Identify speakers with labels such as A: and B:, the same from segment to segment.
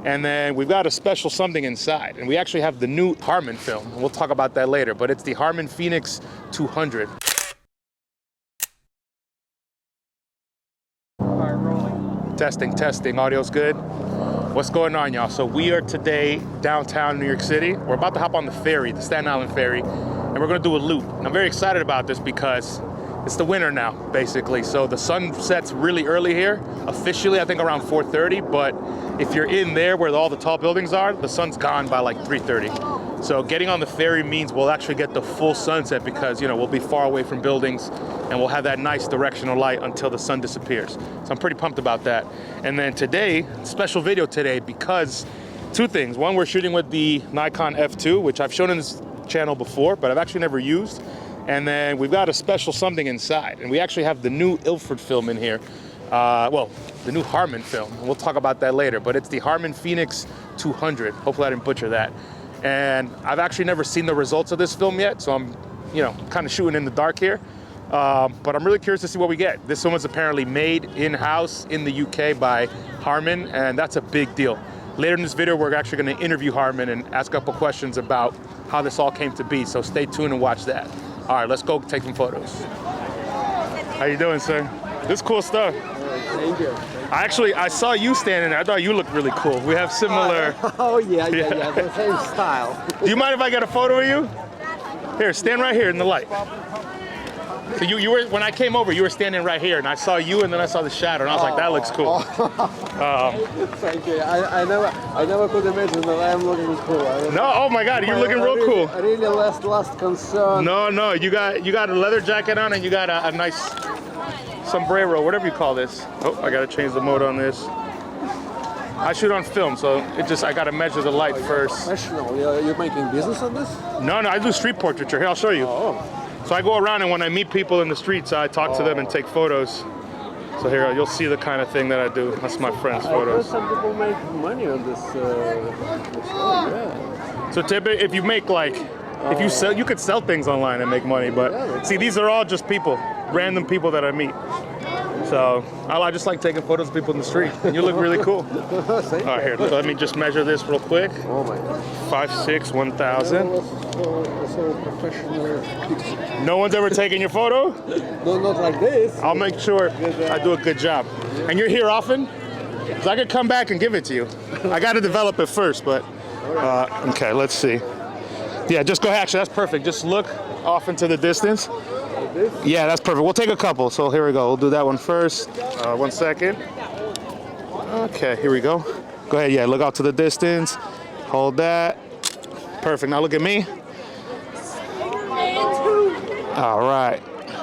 A: And then we've got a special something inside. And we actually have the new Harman film. And we'll talk about that later, but it's the Harman Phoenix 200.
B: All right, rolling.
A: Testing, audio's good. What's going on, y'all? So we are today downtown New York City. We're about to hop on the ferry, the Staten Island ferry, and we're gonna do a loop. And I'm very excited about this because it's the winter now, basically. So the sun sets really early here, officially I think around 4:30, but if you're in there where all the tall buildings are, the sun's gone by like 3:30. So getting on the ferry means we'll actually get the full sunset because, you know, we'll be far away from buildings and we'll have that nice directional light until the sun disappears. So I'm pretty pumped about that. And then today, special video today because two things. One, we're shooting with the Nikon F2, which I've shown in this channel before, but I've actually never used. And then we've got a special something inside. And we actually have the new Ilford film in here. Well, the new Harman film. We'll talk about that later, but it's the Harman Phoenix 200. Hopefully I didn't butcher that. And I've actually never seen the results of this film yet, so I'm, you know, kind of shooting in the dark here. But I'm really curious to see what we get. This film was apparently made in-house in the UK by Harman, and that's a big deal. Later in this video, we're actually going to interview Harman and ask a couple questions about how this all came to be, so stay tuned and watch that. All right, let's go take some photos. How you doing, sir? This is cool stuff.
B: Thank you.
A: I saw you standing there. I thought you looked really cool. We have similar.
B: Oh, yeah, the same style.
A: Do you mind if I get a photo of you? Here, stand right here in the light. So you were, when I came over, you were standing right here, and I saw you, and then I saw the shadow, and I was like, that looks cool.
B: Thank you. I never could imagine that I am looking cool.
A: No, oh my God, you're looking real cool.
B: I really last concern.
A: No, you got a leather jacket on, and you got a nice sombrero, whatever you call this. Oh, I gotta change the mode on this. I shoot on film, so I gotta measure the light first.
B: Professional. You're making business on this?
A: No, I do street portraiture. Here, I'll show you.
B: Oh.
A: So I go around, and when I meet people in the streets, I talk to them and take photos. So here, you'll see the kind of thing that I do. That's my friend's photos.
B: I heard some people make money on this. Yeah.
A: So typically, if you make like, if you sell, you could sell things online and make money. But see, these are all just people, random people that I meet. So I just like taking photos of people in the street. And you look really cool. All right, here, let me just measure this real quick.
B: Oh my God.
A: 5'6", 1,000.
B: So professional.
A: No one's ever taken your photo?
B: No, not like this.
A: I'll make sure I do a good job. And you're here often? Because I could come back and give it to you. I got to develop it first, but okay, let's see. Yeah, just go ahead. Actually, that's perfect. Just look off into the distance. Yeah, that's perfect. We'll take a couple. So here we go. We'll do that one first. 1 second. Okay, here we go. Go ahead. Yeah, look out to the distance. Hold that. Perfect. Now look at me. All right.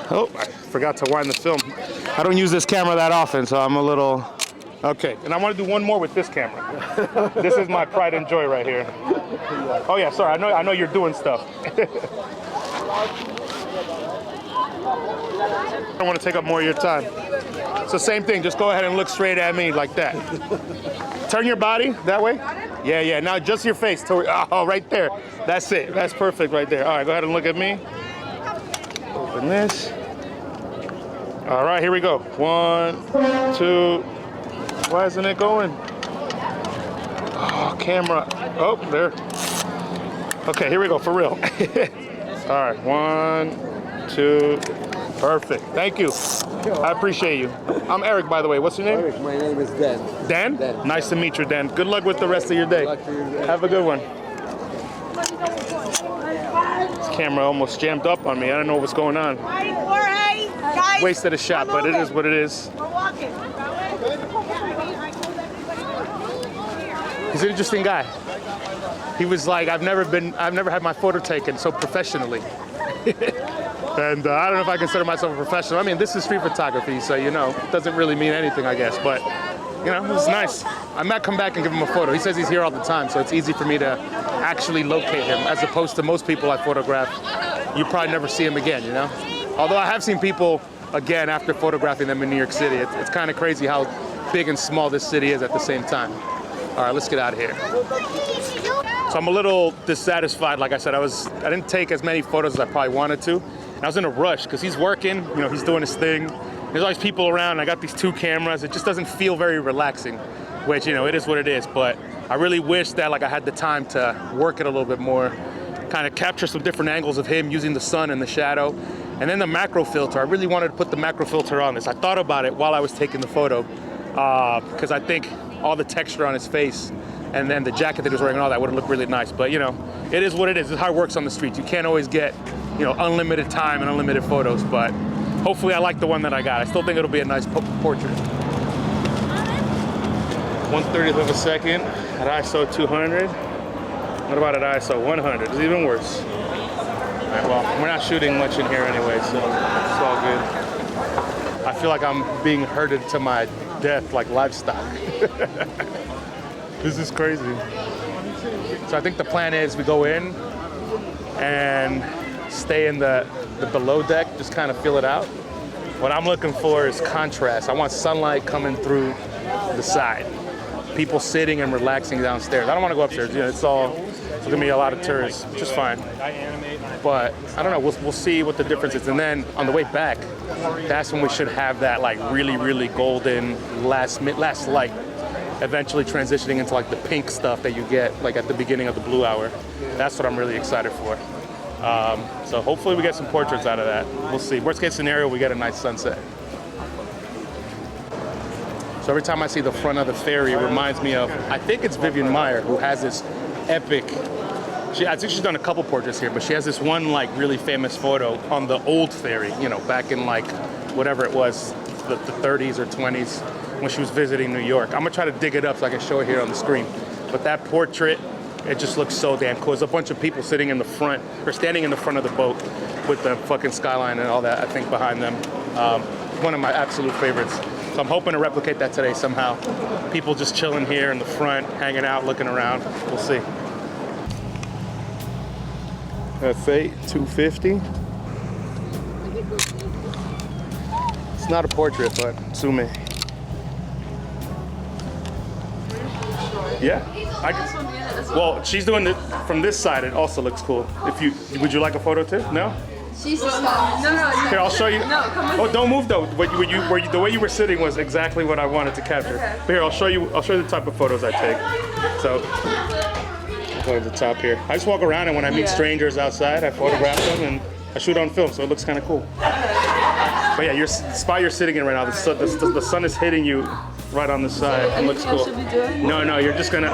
A: Oh, I forgot to wind the film. I don't use this camera that often, so I'm a little... Okay, and I want to do one more with this camera. This is my pride and joy right here. Oh yeah, sorry. I know you're doing stuff. I don't want to take up more of your time. So same thing, just go ahead and look straight at me like that. Turn your body that way. Yeah, now just your face. Oh, right there. That's it. That's perfect right there. All right, go ahead and look at me. Open this. All right, here we go. 1, 2. Why isn't it going? Oh, camera. Oh, there. Okay, here we go, for real. All right, 1, 2. Perfect. Thank you. I appreciate you. I'm Eric, by the way. What's your name?
B: Eric, my name is Dan.
A: Dan?
B: Dan.
A: Nice to meet you, Dan. Good luck with the rest of your day.
B: Good luck to you.
A: Have a good one. This camera almost jammed up on me. I don't know what's going on.
C: Guys,
A: wasted a shot, but it is what it is.
C: We're walking.
A: He's an interesting guy. He was like, I've never had my photo taken so professionally. And I don't know if I consider myself a professional. I mean, this is street photography, so, you know, it doesn't really mean anything, I guess. But, you know, it was nice. I might come back and give him a photo. He says he's here all the time, so it's easy for me to actually locate him, as opposed to most people I photograph. You probably never see him again, you know? Although I have seen people, again, after photographing them in New York City. It's kind of crazy how big and small this city is at the same time. All right, let's get out of here. So I'm a little dissatisfied. Like I said, I didn't take as many photos as I probably wanted to. And I was in a rush because he's working, you know, he's doing his thing. There's always people around. I got these 2 cameras. It just doesn't feel very relaxing, which, you know, it is what it is. But I really wish that like I had the time to work it a little bit more, kind of capture some different angles of him using the sun and the shadow. And then the macro filter, I really wanted to put the macro filter on this. I thought about it while I was taking the photo, because I think all the texture on his face and then the jacket that he was wearing and all that would have looked really nice. But you know, it is what it is. It's how it works on the street. You can't always get, you know, unlimited time and unlimited photos, but hopefully I like the one that I got. I still think it'll be a nice portrait. 1/30th of a second at ISO 200. What about at ISO 100? It's even worse. All right, well, we're not shooting much in here anyway, so it's all good. I feel like I'm being herded to my death like livestock. This is crazy. So I think the plan is we go in and stay in the below deck, just kind of feel it out. What I'm looking for is contrast. I want sunlight coming through the side. People sitting and relaxing downstairs. I don't want to go upstairs. You know, it's gonna be a lot of tourists, which is fine. But I don't know. We'll see what the difference is. And then on the way back, that's when we should have that like really golden last light, eventually transitioning into like the pink stuff that you get like at the beginning of the blue hour. That's what I'm really excited for. So hopefully we get some portraits out of that. We'll see. Worst case scenario, we get a nice sunset. So every time I see the front of the ferry, it reminds me of, I think it's Vivian Maier, who has this epic, I think she's done a couple portraits here, but she has this one like really famous photo on the old ferry, you know, back in like whatever it was, the 30s or 20s, when she was visiting New York. I'm gonna try to dig it up so I can show it here on the screen. But that portrait, it just looks so damn cool. There's a bunch of people sitting in the front, or standing in the front of the boat with the fucking skyline and all that, I think, behind them. One of my absolute favorites. So I'm hoping to replicate that today somehow. People just chilling here in the front, hanging out, looking around. We'll see. F8 250. It's not a portrait, but sue me. Yeah. Well, she's doing it from this side. It also looks cool. Would you like a photo too? No?
C: She's no.
A: Here, I'll show you.
C: No, come with
A: Oh, don't move though. The way you were sitting was exactly what I wanted to capture.
C: Okay.
A: But here, I'll show you the type of photos I take. So, I'll go to the top here. I just walk around, and when I meet strangers outside, I photograph them and I shoot on film, so it looks kind of cool. But yeah, the spot you're sitting in right now, the sun is hitting you right on the side. It looks cool.
C: Should be doing?
A: No, you're just gonna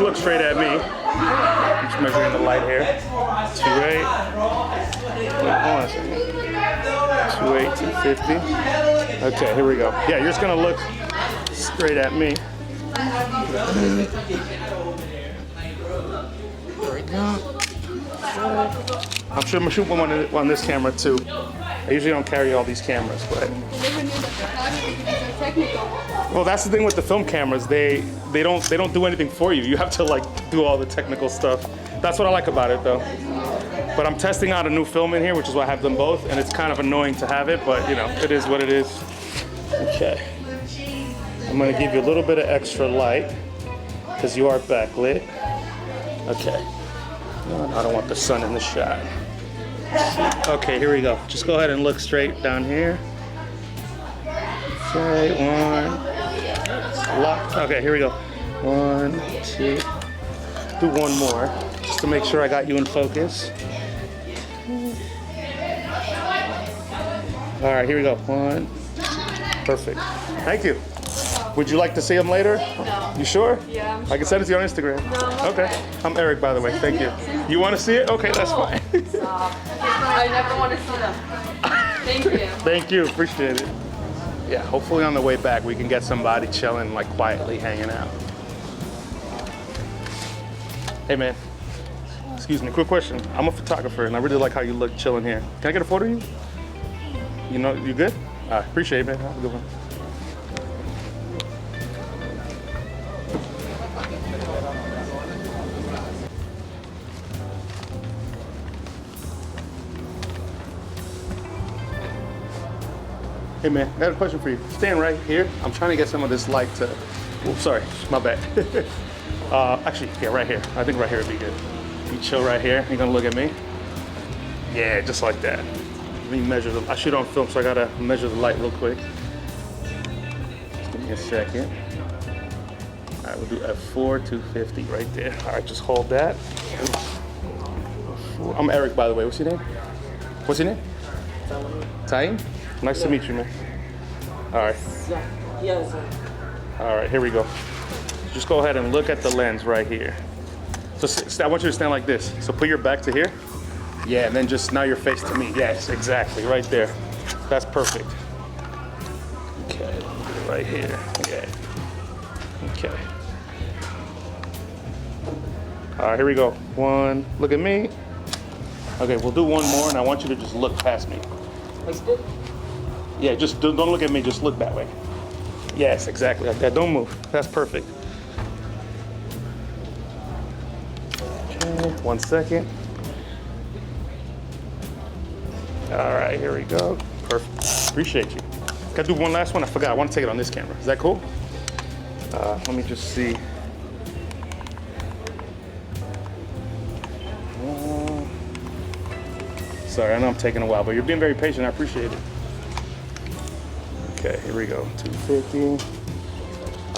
A: look straight at me. I'm just measuring the light here. 2.8. Hold on a second. 2.8, 250. Okay, here we go. Yeah, you're just gonna look straight at me. There we go. I'm sure I'm gonna shoot one on this camera too. I usually don't carry all these cameras, but. Well, that's the thing with the film cameras. They don't do anything for you. You have to like do all the technical stuff. That's what I like about it though. But I'm testing out a new film in here, which is why I have them both, and it's kind of annoying to have it, but you know, it is what it is. Okay. I'm gonna give you a little bit of extra light, because you are backlit. Okay. I don't want the sun in the shot. Okay, here we go. Just go ahead and look straight down here. Okay, one. Lock. Okay, here we go. 1, 2. Do one more, just to make sure I got you in focus. All right, here we go. 1. Perfect. Thank you. Would you like to see them later?
C: No.
A: You sure?
C: Yeah.
A: I can send it to you on Instagram.
C: No.
A: Okay. I'm Eric, by the way. Thank you. You want to see it? Okay, that's fine.
C: I never want to see them. Thank you.
A: Thank you. Appreciate it. Yeah, hopefully on the way back we can get somebody chilling, like quietly hanging out. Hey man, excuse me, quick question. I'm a photographer and I really like how you look chilling here. Can I get a photo of you? You know, you good? Appreciate it, man. Have a good one. Hey man, I got a question for you. Stand right here. I'm trying to get some of this light to, oops, sorry, my bad. Actually, yeah, right here. I think right here would be good. You chill right here. You're gonna look at me? Yeah, just like that. Let me measure I shoot on film, so I gotta measure the light real quick. Just give me a second. All right, we'll do F4, 250 right there. All right, just hold that. I'm Eric, by the way. What's your name? What's your name? Taim. Nice to meet you, man. All right. All right, here we go. Just go ahead and look at the lens right here. So I want you to stand like this. So put your back to here. Yeah, and then just now your face to me. Yes, exactly, right there. That's perfect. Okay, right here. Yeah. Okay. All right, here we go. One, look at me. Okay, we'll do one more, and I want you to just look past me. Yeah, just don't look at me, just look that way. Yes, exactly like that. Don't move. That's perfect. Okay, 1 second. All right, here we go. Perfect. Appreciate you. Can I do one last one? I forgot. I want to take it on this camera. Is that cool? Let me just see. Sorry, I know I'm taking a while, but you're being very patient. I appreciate it. Okay, here we go. 250.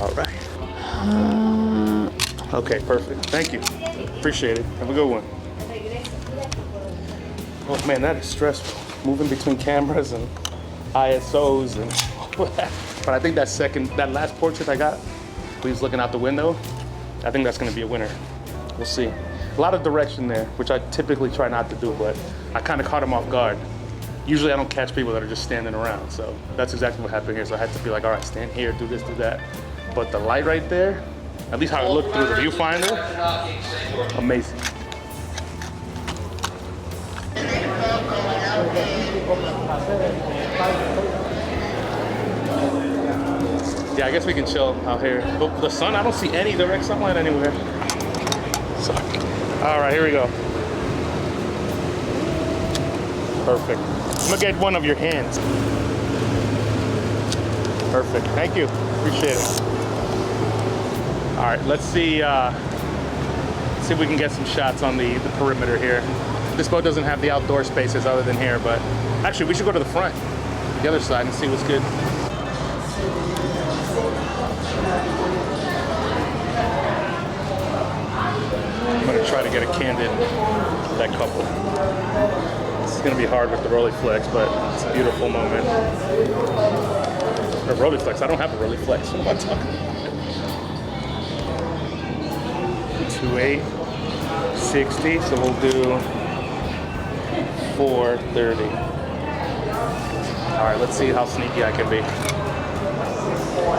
A: All right. Okay, perfect. Thank you. Appreciate it. Have a good one. Oh man, that is stressful. Moving between cameras and ISOs and all that. But I think that last portrait I got, we was looking out the window. I think that's gonna be a winner. We'll see. A lot of direction there, which I typically try not to do, but I kind of caught him off guard. Usually I don't catch people that are just standing around, so that's exactly what happened here. So I had to be like, all right, stand here, do this, do that. But the light right there, at least how it looked through the viewfinder, amazing. Yeah, I guess we can chill out here. But the sun, I don't see any direct sunlight anywhere. Sorry. All right, here we go. Perfect. I'm gonna get one of your hands. Perfect, thank you, appreciate it. All right, let's see if we can get some shots on the perimeter here. This boat doesn't have the outdoor spaces other than here, but actually we should go to the front, the other side, and see what's good. I'm gonna try to get a candid that couple. It's gonna be hard with the Rolleiflex, but it's a beautiful moment. A Rolleiflex, I don't have a Rolleiflex, what am I talking about? 2.8, 60, so we'll do 430. All right, let's see how sneaky I can be.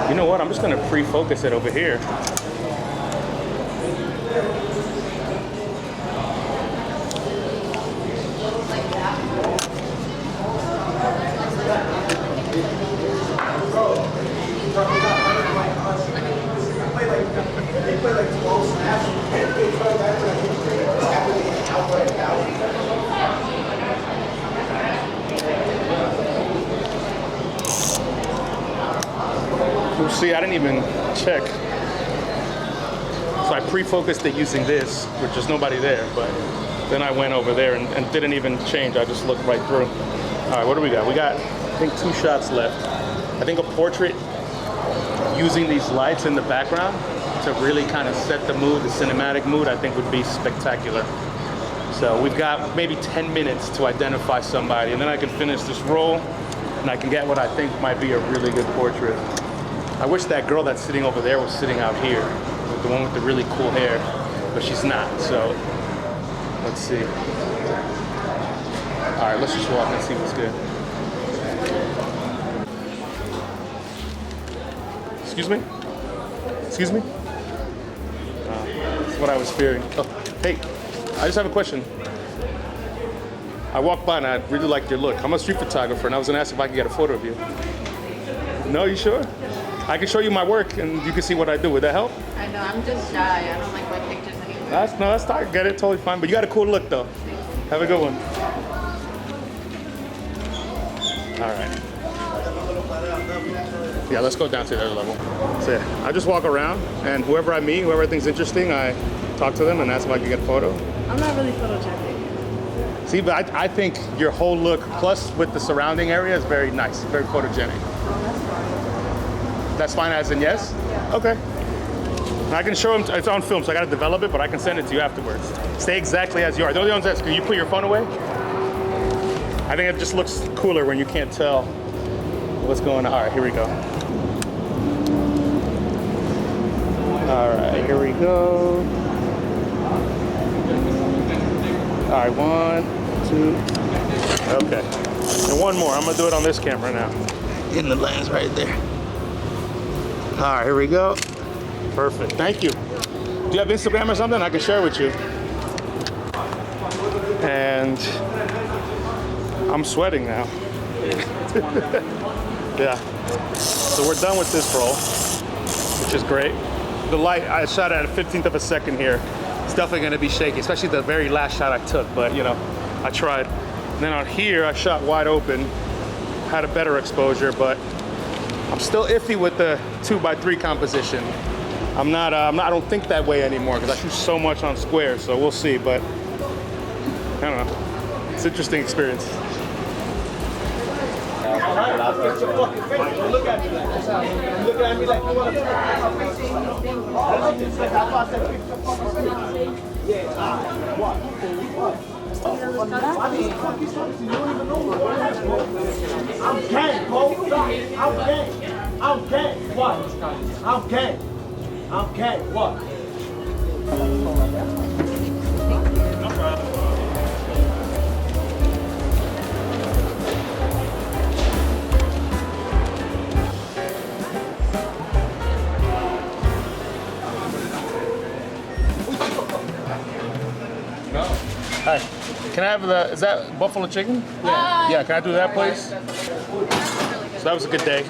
A: You know what, I'm just gonna pre-focus it over here. See, I didn't even check. So I pre-focused it using this, with just nobody there, but then I went over there and didn't even change. I just looked right through. All right, what do we got? We got, I think, 2 shots left. I think a portrait using these lights in the background to really kind of set the mood, the cinematic mood, I think would be spectacular. So we've got maybe 10 minutes to identify somebody, and then I can finish this roll, and I can get what I think might be a really good portrait. I wish that girl that's sitting over there was sitting out here, the one with the really cool hair, but she's not, so let's see. All right, let's just walk and see what's good. Excuse me? Excuse me? That's what I was fearing. Oh, hey, I just have a question. I walked by and I really liked your look. I'm a street photographer and I was gonna ask if I could get a photo of you. No, you sure? I can show you my work and you can see what I do. Would that help?
C: I know, I'm just shy. I don't like my pictures anymore.
A: That's I get it, totally fine. But you got a cool look though. Have a good one. All right. Yeah, let's go down to the other level. So yeah, I just walk around and whoever I meet, whoever I think is interesting, I talk to them and ask if I can get a photo.
C: I'm not really photogenic.
A: See, but I think your whole look, plus with the surrounding area, is very nice, very photogenic.
C: Oh, that's fine.
A: That's fine as in yes?
C: Yeah.
A: Okay. I can show them, it's on film, so I gotta develop it, but I can send it to you afterwards. Stay exactly as you are. The only ones that, can you put your phone away? I think it just looks cooler when you can't tell what's going on. All right, here we go. All right, here we go. All right, 1, 2. Okay, and one more. I'm gonna do it on this camera now. In the lens right there. All right, here we go. Perfect, thank you. Do you have Instagram or something I can share with you? And I'm sweating now. Yeah, so we're done with this roll, which is great. The light, I shot at a 15th of a second here. It's definitely gonna be shaky, especially the very last shot I took, but you know, I tried. And then on here, I shot wide open, had a better exposure, but I'm still iffy with the 2x3 composition. I don't think that way anymore because I shoot so much on square, so we'll see, but I don't know. It's an interesting experience.
B: Look at me like you want to. I'm gang, Cole. I'm gang. I'm gang. What? I'm gang. I'm gang. What? No problem.
A: Hi, can I have is that buffalo chicken? Yeah. Yeah, can I do that, please? So that was a good day.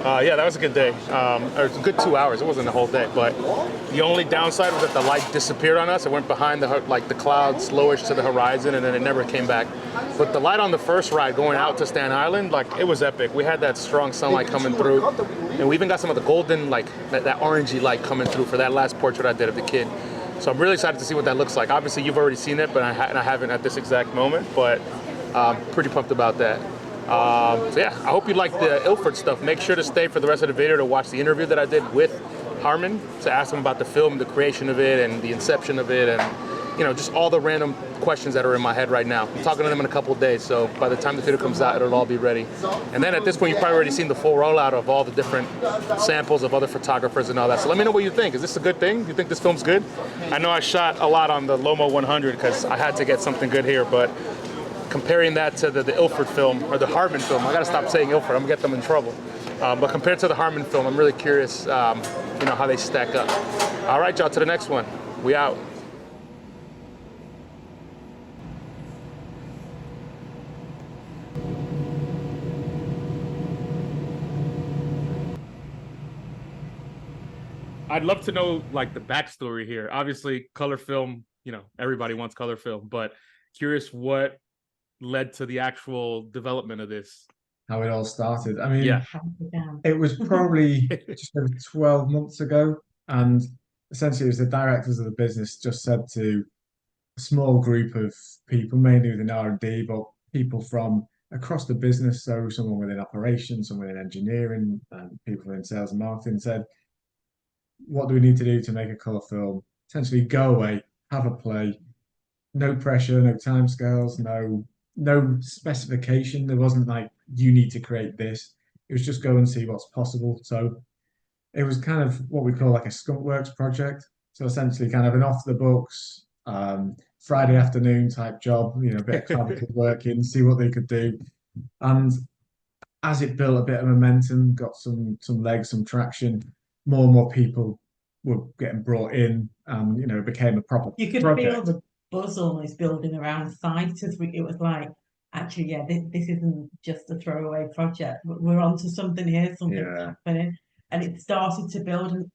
A: Yeah, that was a good day. It was a good 2 hours. It wasn't the whole day, but the only downside was that the light disappeared on us. It went behind the clouds, lowish to the horizon, and then it never came back. But the light on the first ride going out to Staten Island, like, it was epic. We had that strong sunlight coming through, and we even got some of the golden, like that orangey light coming through for that last portrait I did of the kid. So I'm really excited to see what that looks like. Obviously, you've already seen it, but I haven't at this exact moment, but pretty pumped about that. So yeah, I hope you like the Ilford stuff. Make sure to stay for the rest of the video to watch the interview that I did with Harman, to ask him about the film, the creation of it, and the inception of it, and you know, just all the random questions that are in my head right now. I'm talking to them in a couple of days, so by the time the video comes out, it'll all be ready. And then at this point, you've probably already seen the full rollout of all the different samples of other photographers and all that. So let me know what you think. Is this a good thing? Do you think this film's good? I know I shot a lot on the Lomo 100 because I had to get something good here, but comparing that to the Ilford film, or the Harman film, I gotta stop saying Ilford, I'm gonna get them in trouble. But compared to the Harman film, I'm really curious, you know, how they stack up. All right, y'all, to the next one. We out. I'd love to know, like, the backstory here. Obviously, color film, you know, everybody wants color film, but curious what led to the actual development of this.
D: How it all started. I mean,
A: Yeah.
D: it was probably just over 12 months ago, and essentially it was the directors of the business just said to a small group of people, mainly within R&D, but people from across the business, so someone within operations, someone within engineering, and people within sales and marketing, said, what do we need to do to make a color film? Essentially go away, have a play, no pressure, no timescales, no specification. There wasn't like, you need to create this. It was just go and see what's possible. So it was kind of what we call like a skunkworks project. So essentially kind of an off the books, Friday afternoon type job, you know, a bit of comical work in, see what they could do. And as it built a bit of momentum, got some legs, some traction, more and more people were getting brought in, and you know, it became a proper
E: You could
D: project.
E: feel the buzz almost building around the site. It was like, actually, yeah, this isn't just a throwaway project. We're onto something here, something's happening, and it started to build. And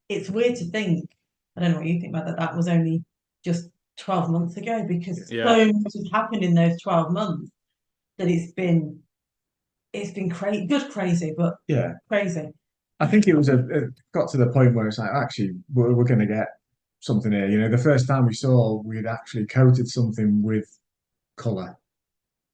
E: it's weird to think, I don't know what you think about that. That was only just 12 months ago, because so much has happened in those 12 months that it's been crazy, good crazy, but crazy.
D: I think it got to the point where it's like, actually, we're going to get something here. You know, the first time we saw we'd actually coated something with color,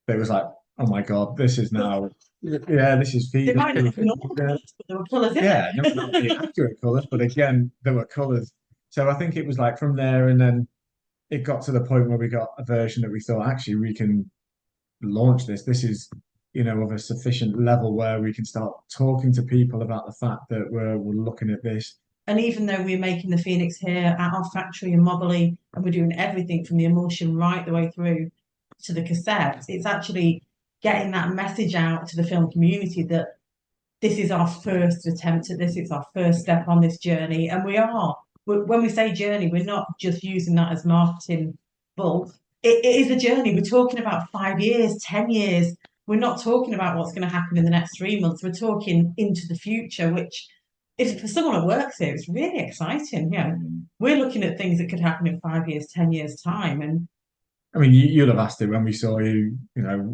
D: it was like, oh my God, this is now Yeah, this is
E: They
D: feed.
E: might not have been all colours, but there were colours in
D: Yeah,
E: it.
D: not the accurate colours, but again, there were colours. So I think it was like from there, and then it got to the point where we got a version that we thought actually we can launch this. This is, of a sufficient level where we can start talking to people about the fact that we're looking at this.
E: And even though we're making the Phoenix here at our factory in Mobberley, and we're doing everything from the emulsion right the way through to the cassette, it's actually getting that message out to the film community that this is our first attempt at this, it's our first step on this journey. And when we say journey, we're not just using that as marketing bull. It is a journey. We're talking about 5 years, 10 years. We're not talking about what's going to happen in the next 3 months. We're talking into the future, which if for someone that works here, it's really exciting. We're looking at things that could happen in 5 years, 10 years time. And
D: I mean, you'll have asked it when we saw you,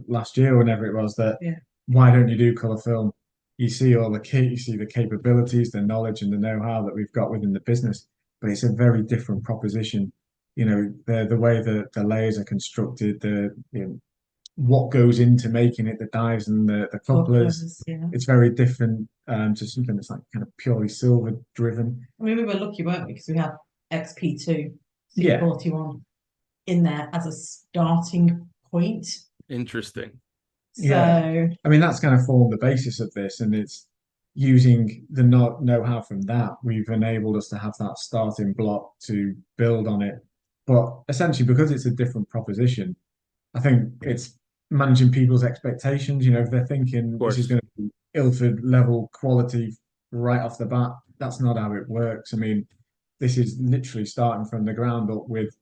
D: last year, whenever it was that, why don't you do colour film? You see all the kit, you see the capabilities, the knowledge and the know-how that we've got within the business, but it's a very different proposition. The way that the layers are constructed, what goes into making it, the dies and the couplers, it's very different to something that's like kind of purely silver driven.
E: I mean, we were lucky, weren't we? Because we had XP2 C41 in there as a starting point.
A: Interesting.
E: So,
D: I mean, that's kind of formed the basis of this, and it's using the know-how from that. We've enabled us to have that starting block to build on it. But essentially, because it's a different proposition, I think it's managing people's expectations. If they're thinking this is going to be Ilford level quality right off the bat, that's not how it works. I mean, this is literally starting from the ground up with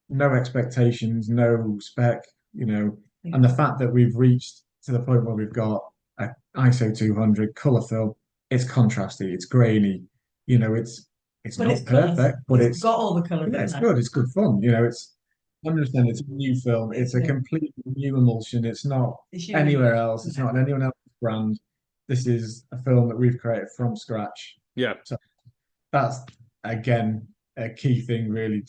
D: no expectations, no spec, and the fact that we've reached to the point where we've got a ISO 200 color film, it's contrasty, it's grainy, it's
E: but
D: not
E: it's
D: perfect,
E: colours.
D: but
E: it's got all the colours.
D: It's good, it's good fun. I understand it's a new film, it's a completely new emulsion, it's not anywhere else, it's not anyone else's brand. This is a film that we've created from scratch.
A: Yeah.
D: So that's again a key thing really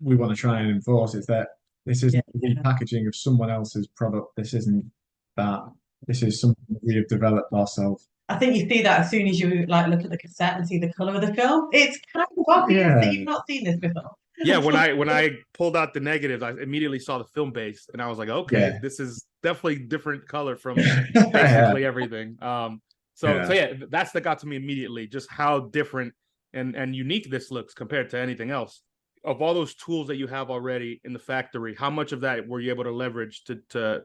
D: we want to try and enforce is that this isn't repackaging of someone else's product. This isn't that. This is something that we have developed ourselves.
E: I think you see that as soon as you look at the cassette and see the colour of the film. It's kind of obvious that you've not seen this before.
A: Yeah, when I pulled out the negatives, I immediately saw the film base, and I was like, okay, this is definitely different color from basically everything. That stuck out to me immediately, just how different and unique this looks compared to anything else. Of all those tools that you have already in the factory, how much of that were you able to leverage to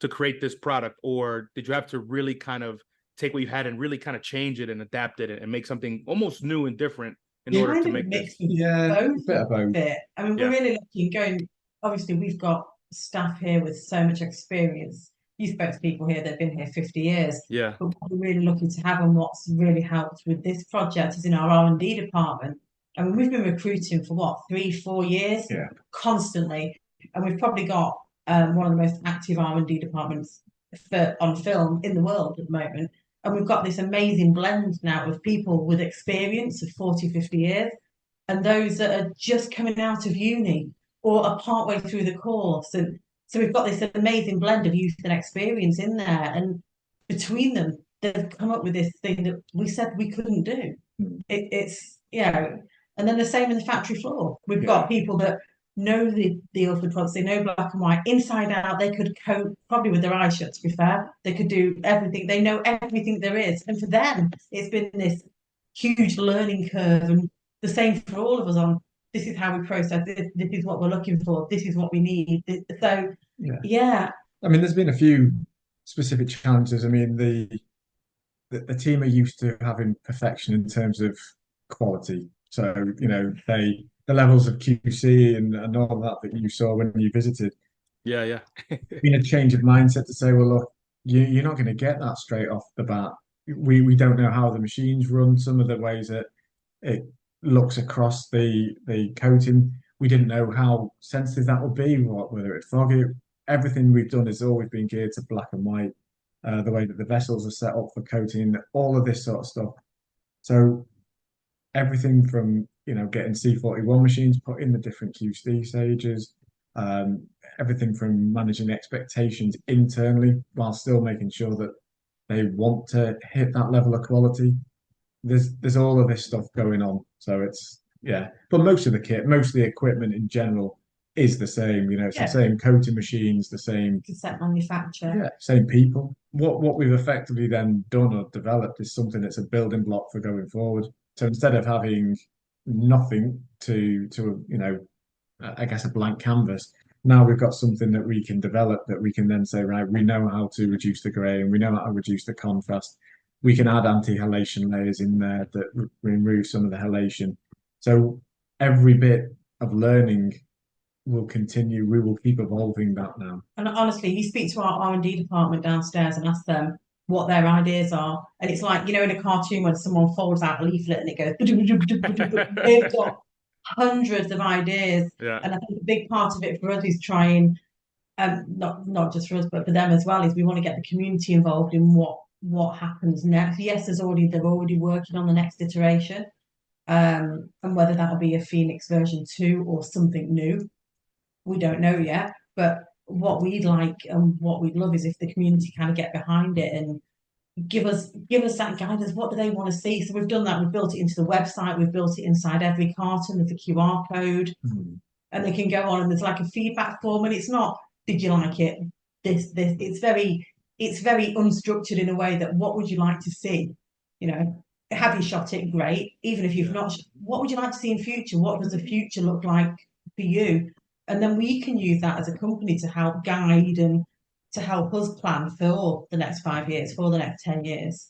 A: create this product, or did you have to really kind of take what you had and really kind of change it and adapt it and make something almost new and different in order to make this?
E: Both. I mean, we're really lucky obviously we've got staff here with so much experience. You spoke to people here that have been here 50 years.
A: Yeah.
E: But what we're really lucky to have, and what's really helped with this project is in our R&D department. I mean, we've been recruiting for 3-4 years constantly, and we've probably got one of the most active R&D departments on film in the world at the moment. And we've got this amazing blend now of people with experience of 40-50 years, and those that are just coming out of uni or are partway through the course. And so we've got this amazing blend of youth and experience in there, and between them, they've come up with this thing that we said we couldn't do. And then the same in the factory floor. We've got people that know the Ilford products, they know black and white inside out. They could coat probably with their eyes shut, to be fair. They could do everything. They know everything there is. And for them, it's been this huge learning curve. And the same for all of us on this is how we process this. This is what we're looking for. This is what we need. So, I
D: mean, there's been a few specific challenges. I mean, the team are used to having perfection in terms of quality. So, the levels of QC and all that you saw when you visited.
A: Yeah.
D: Been a change of mindset to say, well, look, you're not going to get that straight off the bat. We don't know how the machines run, some of the ways that it looks across the coating. We didn't know how sensitive that would be, whether it's foggy. Everything we've done has always been geared to black and white, the way that the vessels are set up for coating, all of this sort of stuff. So everything from getting C41 machines put in the different QC stages, everything from managing expectations internally while still making sure that they want to hit that level of quality. There's all of this stuff going on. So it's yeah. But most of the kit, most of the equipment in general is the same. You know, it's the
E: Yeah.
D: same coating machines, the same
E: Cassette manufacturer.
D: same people. What we've effectively then done or developed is something that's a building block for going forward. So instead of having nothing to you know, I guess a blank canvas, now we've got something that we can develop that we can then say, right, we know how to reduce the grey and we know how to reduce the contrast. We can add anti-halation layers in there that remove some of the halation. So every bit of learning will continue. We will keep evolving that now.
E: And honestly, you speak to our R&D department downstairs and ask them what their ideas are. And it's like, you know, in a cartoon when someone folds out a leaflet and it goes, they've got hundreds of ideas.
A: Yeah.
E: And I think a big part of it for us is trying, not just for us, but for them as well, is we want to get the community involved in what happens next. Yes, they're already working on the next iteration. And whether that'll be a Phoenix version 2 or something new, we don't know yet. But what we'd like and what we'd love is if the community kind of get behind it and give us that guidance. What do they want to see? So we've done that. We've built it into the website. We've built it inside every carton with the QR code, and they can go on and there's like a feedback form. And it's not, did you like it? This. It's very unstructured in a way that what would you like to see? You know, have you shot it? Great. Even if you've not, what would you like to see in future? What does the future look like for you? And then we can use that as a company to help guide and to help us plan for the next 5 years, for the next 10 years.